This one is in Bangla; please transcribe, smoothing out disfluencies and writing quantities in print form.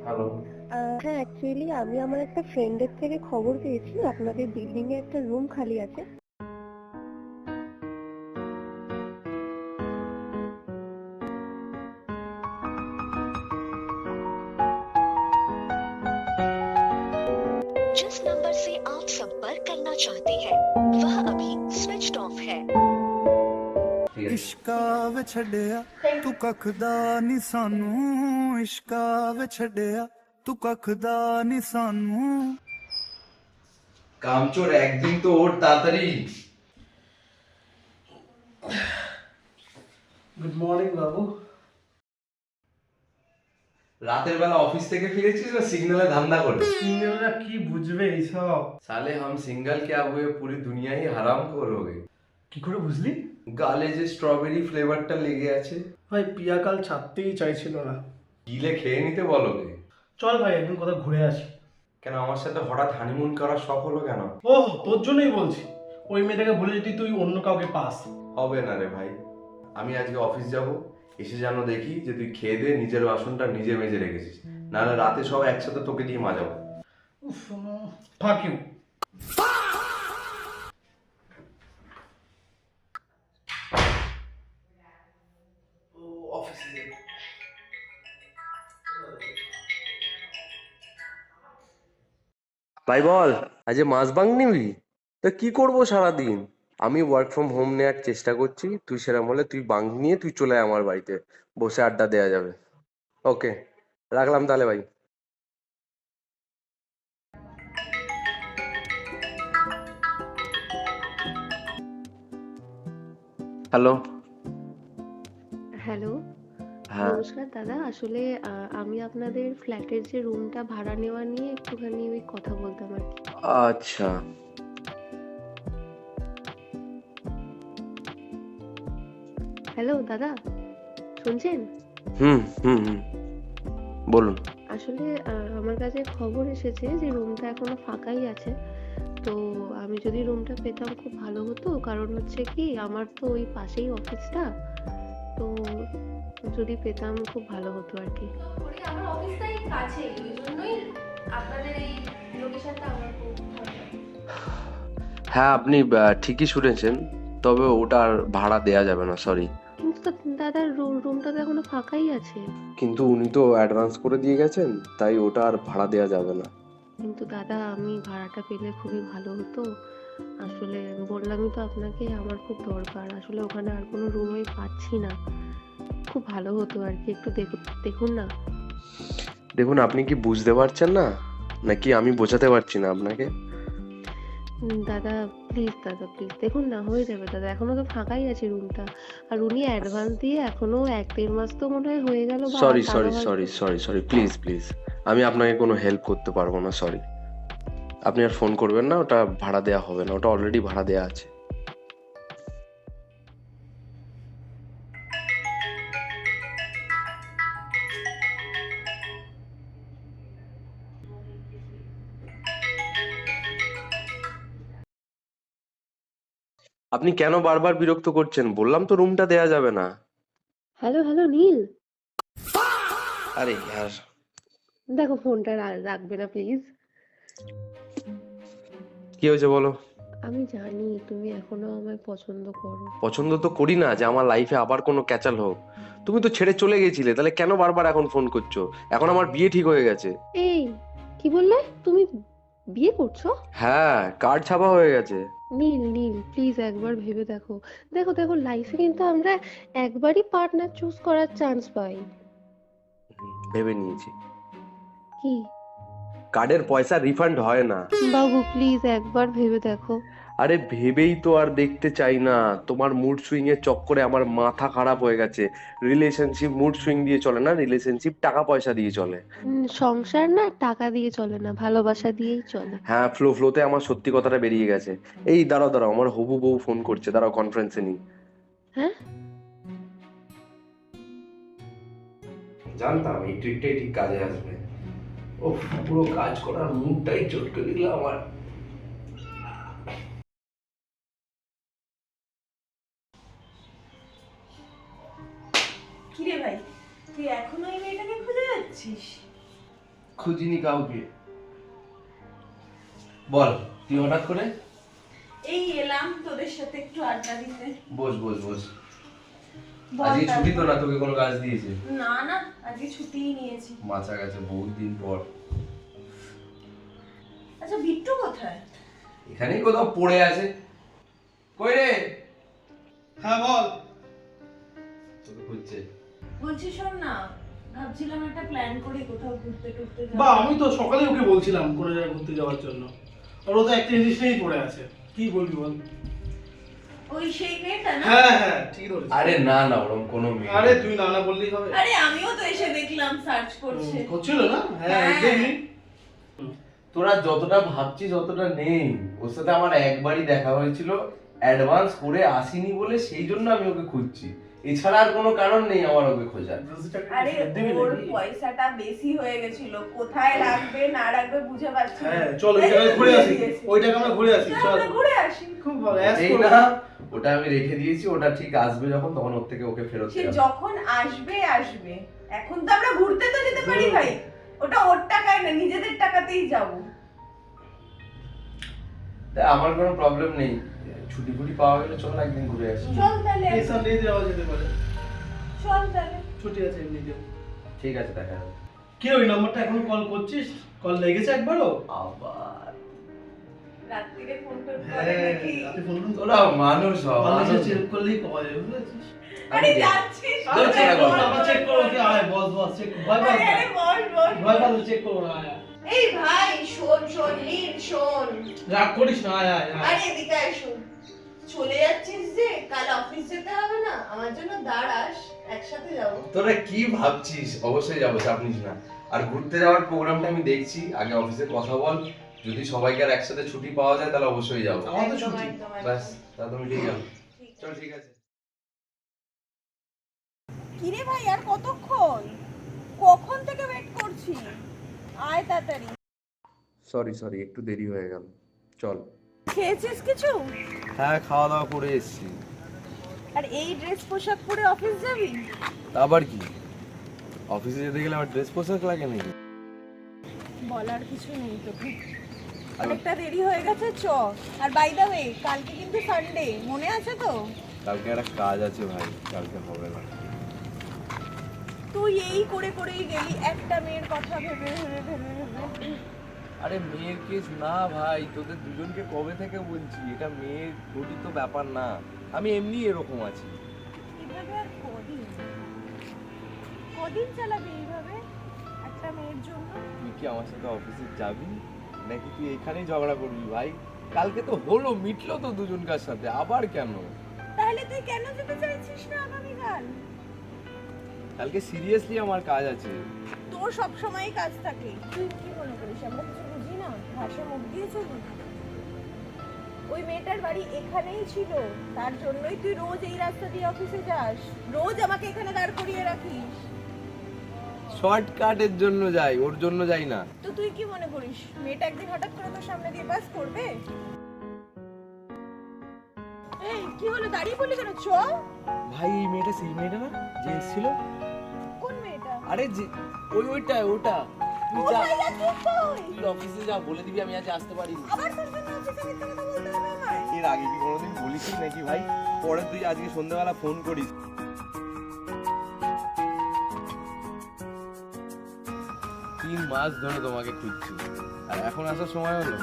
হ্যালো। হ্যাঁ, অ্যাকচুয়ালি আমি আমার একটা ফ্রেন্ডের থেকে খবর পেয়েছি আপনাদের বিল্ডিং এ একটা রুম খালি আছে। जिस नंबर से आप संपर्क करना चाहते हैं वह अभी स्विच्ड ऑफ है। ঠিক আছে। इश्का वे छड़िया तू कखदा नी सानू इश्का वे छड़िया तू कखदा नी सानू কামচোর একদিন তো ওর তাড়াতাড়ি। গুড মর্নিং বাবু। রাতের বেলা অফিস থেকে ফিরেছিস না সিগন্যালে ধান্দা করে? সিঙ্গেলরা কি বুঝবে এইসব? साले हम सिंगल क्या हुए पूरी दुनिया ही हराम करोगे। কি করে বুঝলি? গালে যে স্ট্রবেরি ফ্লেভারটা লেগে আছে, ভাই পিয়া কাল ছাড়তেই চাইছিল না। গিলে খেয়ে নিতে বলো গে। চল ভাই একদিন কোথাও ঘুরে আসি। কেন আমার সাথে হঠাৎ হানিমুন করার শখ হলো কেন? ওহ তোর জন্যই বলছি, ওই মেয়েটাকে বলে যদি তুই অন্য কাউকে পাস। হবে না রে ভাই, আমি আজকে অফিস যাব, এসে যেন দেখি যে তুই খেয়ে দিয়ে নিজের বাসনটা নিজে মেজে রেখেছিস, নাহলে রাতে সব একসাথে তোকে দিয়ে মাজাবো। উফ, ফাক ইউ। ভাই বল, আজ মাস বাং নিবি? তা কি করবো সারাদিন? আমি ওয়ার্ক ফ্রম হোম নেওয়ার চেষ্টা করছি, তুই সেরকম হলে তুই বাং নিয়ে তুই চলে আয় আমার বাড়িতে, বসে আড্ডা দেওয়া যাবে। ওকে, রাখলাম তাহলে ভাই। হ্যালো। হ্যালো, হ্যাঁ। নমস্কার দাদা। আসলে আমি আপনাদের ফ্ল্যাটের যে রুমটা ভাড়া নেওয়া নিয়ে একটুখানি ওই কথা বলতাম আর কি। আচ্ছা। হ্যালো দাদা, শুনছেন? হুম হুম হুম, বলুন। আসলে আমার কাছে খবর এসেছে যে রুমটা এখনো ফাঁকাই আছে। তো আমি যদি রুমটা পেতাম খুব ভালো হতো, কারণ হচ্ছে কি আমার তো ওই পাশেই অফিসটা। তো যদি পেতাম খুব ভালো হতো আর কি। করি আমার অফিসটাই কাছেই, ওই জন্যই আপনাদের এই লোকেশনটা আমার খুব ভালো লাগে। হ্যাঁ, আপনি ঠিকই শুনেছেন, তবে ওটা আর ভাড়া দেয়া যাবে না, সরি। কিন্তু দাদা রুমটা তো এখনো ফাঁকাই আছে। কিন্তু উনি তো অ্যাডভান্স করে দিয়ে গেছেন, তাই ওটা আর ভাড়া দেয়া যাবে না। কিন্তু দাদা আমি ভাড়াটা পেলে খুবই ভালো হতো। আসলে বললামই তো আপনাকে, আমার খুব দরকার। আসলে ওখানে আর কোনো রুমই পাচ্ছি না। খুব ভালো হতো আর কি, একটু দেখুন না। দেখুন, আপনি কি বুঝতে পারছেন না, নাকি আমি বোঝাতে পারছি না আপনাকে? দাদা প্লিজ, দাদা প্লিজ দেখুন না, হয়ে যাবে দাদা। এখনো তো ফাঁকাই আছে রুমটা। আর উনি অ্যাডভান্স দিয়ে এখনো 1-1.5 মাস তো মনে হয় হয়ে গেল, বা সরি তারও সরি হয়তো। Sorry sorry sorry, please please, আমি আপনাকে কোনো হেল্প করতে পারবো না, সরি। আপনি আর ফোন করবেন না, ওটা ভাড়া দেওয়া হবে না, ওটা অলরেডি ভাড়া দেওয়া আছে। আপনি কেন বারবার বিরক্ত করছেন? বললাম তো রুমটা দেয়া যাবে না। হ্যালো হ্যালো নীল, আরে ইয়ার। দেখো ফোনটা রাখবে না প্লিজ। কি হয়েছে বলো? আমি জানি তুমি এখনো আমায় পছন্দ করো। পছন্দ তো করি না যে আমার লাইফে আবার কোনো ক্যাচাল হোক। তুমি তো ছেড়ে চলে গেছিলে, তাহলে কেন বারবার এখন ফোন করছো? এখন আমার বিয়ে ঠিক হয়ে গেছে। এই, কি বললে তুমি? বিয়ে করছো? হ্যাঁ, কার্ড ছাপা হয়ে গেছে। নীল নীল প্লিজ একবার ভেবে দেখো। দেখো দেখো, লাইফে কিন্তু আমরা একবারই পার্টনার চুজ করার চান্স পাই। ভেবে নিয়েছি। কি? কার্ডের পয়সা রিফান্ড হয় না। বাবু প্লিজ একবার ভেবে দেখো। আরে ভেবেই তো আর দেখতে চাই না। তোমার মুড সুইং এর চক্করে আমার মাথা খারাপ হয়ে গেছে। রিলেশনশিপ মুড সুইং দিয়ে চলে না, রিলেশনশিপ টাকা পয়সা দিয়ে চলে। সংসার না টাকা দিয়ে চলে না, ভালোবাসা দিয়েই চলে। হ্যাঁ, ফ্লোতে আমার সত্যি কথাটা বেরিয়ে গেছে। এই দাঁড়াও দাঁড়াও, আমার হবু বউ ফোন করছে, দাঁড়াও কনফারেন্সে নি। হ্যাঁ, জানতাম এই ট্রিকটাই ঠিক কাজে আসবে। ও পুরো কাজ করার মুডটাই চটকে দিল আমার। কিরে ভাই, তুই এখনো এই মেয়েটাকে খুঁজে যাচ্ছিস? খুঁজিনি কাউকে। বল তুই হঠাৎ করে? এই এলাম তোদের সাথে একটু আড্ডা দিতে। বস বস বস। বল আজকে তারপর। ছুটি তো না, তোকে কোনো কাজ দিয়েছে? না না, আজকে ছুটিই নিয়েছি। মাথা গেছে বহুত দিন পর। আচ্ছা বিট্টু কোথায়? এখানেই কোথাও পড়ে আছে। কই রে? হ্যাঁ বল। তোকে খুঁজছে। বলছি শোন না, ভাবছিলাম একটা প্ল্যান করি কোথাও ঘুরতে টুরতে বা যাবো। আমি তো সকালে ওকে বলছিলাম কোনো জায়গায় ঘুরতে যাওয়ার জন্য, আর ও তো একটা জিনিস নিয়েই পড়ে আছে। কি বলবি বল? ওই সেই মেয়েটা না? হ্যাঁ হ্যাঁ ঠিক ধরেছিস। আরে না না, ওরকম কোনো মেয়ে আরে নেই। তুই না না বললেই হবে। আরে আমিও তো এসে দেখলাম সার্চ করছে। করছিল না? হ্যাঁ হ্যাঁ। দেখলি। তোরা যতটা ভাবছিস অতটা নেই। ওর সাথে আমার একবারই দেখা হয়েছিল, অ্যাডভান্স করে আসিনি বলে সেই জন্য আমি ওকে খুঁজছি। এছাড়া আর কোনো কারণ নেই আমার ওকে খোঁজার। আরে দিবি ওর নাকি? পয়সাটা বেশি হয়ে গেছিল, কোথায় রাখবে না রাখবে বুঝে পাচ্ছি না। হ্যাঁ চল ওই জায়গায় ঘুরে আসি। ওই জায়গায় আমরা ঘুরে আসি চল চল। আমরা ঘুরে আসি। খুব ভালো। অ্যাশ এই করো। না, ওটা আমি রেখে দিয়েছি, ওটা ঠিক আসবে যখন তখন ওর থেকে ওকে ফেরত সে দেব। যখন আসবে আসবে, এখন তো আমরা ঘুরতে তো যেতে পারি ভাই। ওটা ওর টাকায় না, নিজেদের টাকাতেই যাব। তা আমার কোনো প্রবলেম নেই, ছুটি ফুটি পাওয়া গেলে চল না একদিন ঘুরে আসি। চল তাহলে এই সানডে যাওয়া যেতে পারে। চল তাহলে। ছুটি আছে এমনিতে। ঠিক আছে, দেখা যাবে। কি ওই নাম্বারটা এখন কল করছিস? কল লেগেছে একবারও? আবার রাত্রিরে ফোন টোন করে হ্যাঁ নাকি? রাতে ফোন করুন তো। তোরা মানুষ হ, বাংলাদেশে মানুষ। চেক করলেই পাওয়া যাবে বুঝেছিস? আরে যাচ্ছিস আরে কোথায়? চেক করো, আমরা চেক করো কি আয় বস বস চেক ভয় পাস আরে না। আরে বল বল। ভয় পাস চেক করো না আয়। এই ভাই শোন শোন নীল শোন। রাগ করিস না আয় আয় আয়। আরে এদিকে আয় শোন। চলে যাচ্ছিস যে, কাল অফিস যেতে হবে না, আমার জন্য দাঁড়াস, একসাথে যাব। তোরা কি ভাবছিস? অবশ্যই যাবো, চাপ নিস না। আর ঘুরতে যাওয়ার প্রোগ্রামটা আমি দেখছি, আগে অফিসে কথা বল। যদি সবাইকে আর একসাথে ছুটি পাওয়া যায় তাহলে অবশ্যই যাবো। আমার তো একদম, ছুটি। একদম, ব্যাস, একদম। তা তুমি ঠিক যাও। ঠিক চল আছে। ঠিক আছে। কিরে ভাই আর কতক্ষণ? কখন থেকে ওয়েট করছি? আয় তাড়াতাড়ি। সরি একটু দেরি হয়ে গেল। চল। খেয়েছিস কিছু? হ্যাঁ, খাওয়া দাওয়া করে এসেছি। আর এই ড্রেস পোশাক পরে অফিস যাবি? আবার কি, অফিসে যেতে গেলে আমার ড্রেস পোশাক লাগে নাকি? বলার কিছু নেই তোকে। অনেকটা দেরি হয়ে গেছে, চ। আর বাই দ্য ওয়ে, কালকে কিন্তু সানডে, মনে আছে তো? কালকে একটা কাজ আছে ভাই, কালকে হবে না। তুই এই করে করেই গেলি একটা মেয়ের কথা ভেবে ভেবে ভেবে ভেবে। আরে মেয়ের কেস না ভাই, তোদের দুজনকে কবে থেকে বলছি, এটা মেয়ের গঠিত ব্যাপার না। আমি এমনি এরকম আছি। এভাবে আর কদিন কদিন চালাবি এইভাবে একটা মেয়ের জন্য? তুই কি আমার সাথে অফিসে যাবি নাকি তুই এখানেই ঝগড়া করবি ভাই? কালকে তো হলো, মিটলো তো দুজনকার সাথে, আবার কেন? তাহলে তুই কেন যেতে চাইছিস না আগামীকাল? কালকে সিরিয়াসলি আমার কাজ আছে। তোর সব সময় কাজ থাকে। তুই কি মনে করিস আমরা কিছু বুঝি না? ভাষা মুখ দিয়ে চলি। ওই মেয়েটার বাড়ি এখানেই ছিল, তার জন্যই তুই রোজ এই রাস্তা দিয়ে অফিসে যাস, রোজ আমাকে এখানে দাঁড় করিয়ে রাখিস। শর্টকাটের জন্য যাই, ওর জন্য যাই না। তো তুই কি মনে করিস মেয়েটা একদিন হঠাৎ করে তোর সামনে দিয়ে পাস করবে? এই কি হলো, দাঁড়িয়ে পড়লি কেন? চ। ভাই এই মেয়েটা সেই মেয়েটা না যে এসেছিল? কোন মেয়েটা? আরে যে ওইটা তুই যা, কোথায় যাচ্ছিস তুই? তুই অফিসে যা, বলে দিবি আমি আজ আসতে পারিনি। আবার তোর জন্য অফিসে মিথ্যে কথা বলতে হবে আমায়? এর আগে কি কোনোদিন বলিস নাকি ভাই? পরে তুই আজকে সন্ধ্যাবেলা ফোন করিস। 3 মাস ধরে তোমাকে খুঁজছি, আর এখন আসার সময় হলো?